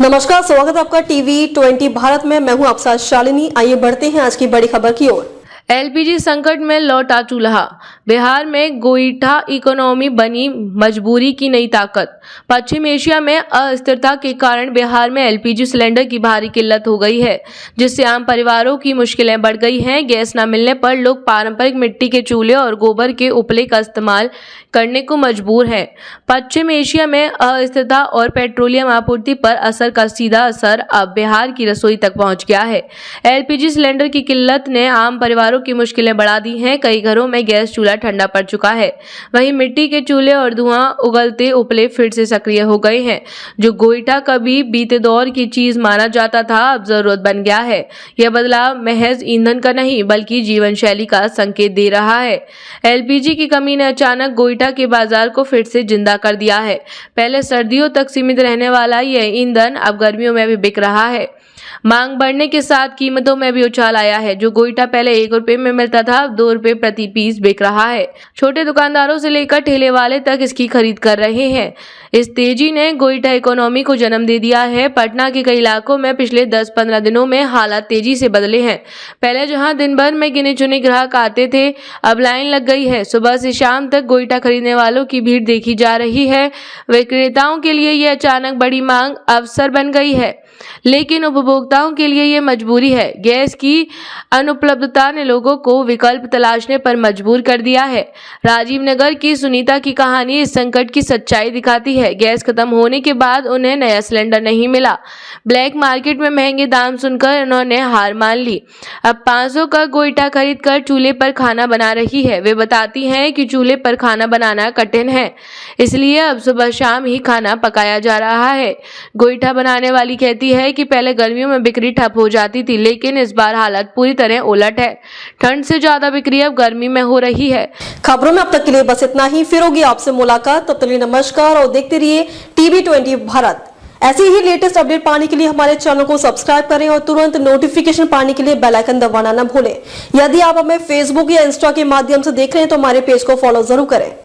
नमस्कार, स्वागत है आपका टीवी 20 भारत में। मैं हूं आपके साथ शालिनी। आइए बढ़ते हैं आज की बड़ी खबर की ओर। एलपीजी संकट में लौटा चूल्हा, बिहार में गोईठा इकोनॉमी बनी मजबूरी की नई ताकत। पश्चिम एशिया में अस्थिरता के कारण बिहार में एलपीजी सिलेंडर की भारी किल्लत हो गई है, जिससे आम परिवारों की मुश्किलें बढ़ गई हैं। गैस न मिलने पर लोग पारंपरिक मिट्टी के चूल्हे और गोबर के उपले का इस्तेमाल करने को मजबूर हैं। पश्चिम एशिया में अस्थिरता और पेट्रोलियम आपूर्ति पर असर का सीधा असर अब बिहार की रसोई तक पहुंच गया है। एलपीजी सिलेंडर की किल्लत ने आम परिवारों की मुश्किलें बढ़ा दी हैं। कई घरों में गैस चूल्हा ठंडा पड़ चुका है, वहीं मिट्टी के चूल्हे और धुआं उगलते उपले फिर से सक्रिय हो गए हैं। जो गोईठा कभी बीते दौर की चीज माना जाता था, अब जरूरत बन गया है। यह बदलाव महज ईंधन का नहीं बल्कि जीवन शैली का संकेत दे रहा है। एलपीजी की कमी ने अचानक गोईठा के बाजार को फिर से जिंदा कर दिया है। पहले सर्दियों तक सीमित रहने वाला यह ईंधन अब गर्मियों में भी बिक रहा है। मांग बढ़ने के साथ कीमतों में भी उछाल आया है। जो गोईठा पहले 1 रुपए में मिलता था, अब 2 रुपए प्रति पीस बिक रहा है। छोटे दुकानदारों से लेकर ठेले वाले तक इसकी खरीद कर रहे हैं। इस तेजी ने गोईठा इकोनॉमी को जन्म दे दिया है। पटना के कई इलाकों में पिछले 10-15 दिनों में हालात तेजी से बदले हैं। पहले जहां दिन भर में गिने चुने ग्राहक आते थे, अब लाइन लग गई है। सुबह से शाम तक गोईठा खरीदने वालों की भीड़ देखी जा रही है। विक्रेताओं के लिए यह अचानक बड़ी मांग अवसर बन गई है, लेकिन उपभोक्ताओं के लिए यह मजबूरी है। गैस की अनुपलब्धता ने लोगों को विकल्प तलाशने पर मजबूर कर दिया है। राजीव नगर की सुनीता की कहानी इस संकट की सच्चाई दिखाती है। गैस खत्म होने के बाद उन्हें नया सिलेंडर नहीं मिला। ब्लैक मार्केट में महंगे दाम सुनकर उन्होंने हार मान ली। अब 500 का गोईठा खरीद कर चूल्हे पर खाना बना रही है। वे बताती हैं कि चूल्हे पर खाना बनाना कठिन है, इसलिए अब सुबह शाम ही खाना पकाया जा रहा है। गोईठा बनाने वाली कहती है कि पहले गर्मियों में बिक्री ठप हो जाती थी, लेकिन इस बार हालत पूरी तरह उलट है। ठंड से ज्यादा बिक्री अब गर्मी में हो रही है। खबरों में अब तक के लिए बस इतना ही। फिर होगी आपसे मुलाकात, तब तक के लिए नमस्कार और देखते रहिए टीवी 20 भारत। ऐसे ही लेटेस्ट अपडेट पाने के लिए हमारे चैनल को सब्सक्राइब करें और तुरंत नोटिफिकेशन पाने के लिए बेल आइकन दबाना न भूलें। यदि आप हमें फेसबुक या इंस्टा के माध्यम से देख रहे हैं तो हमारे पेज को फॉलो जरूर करें।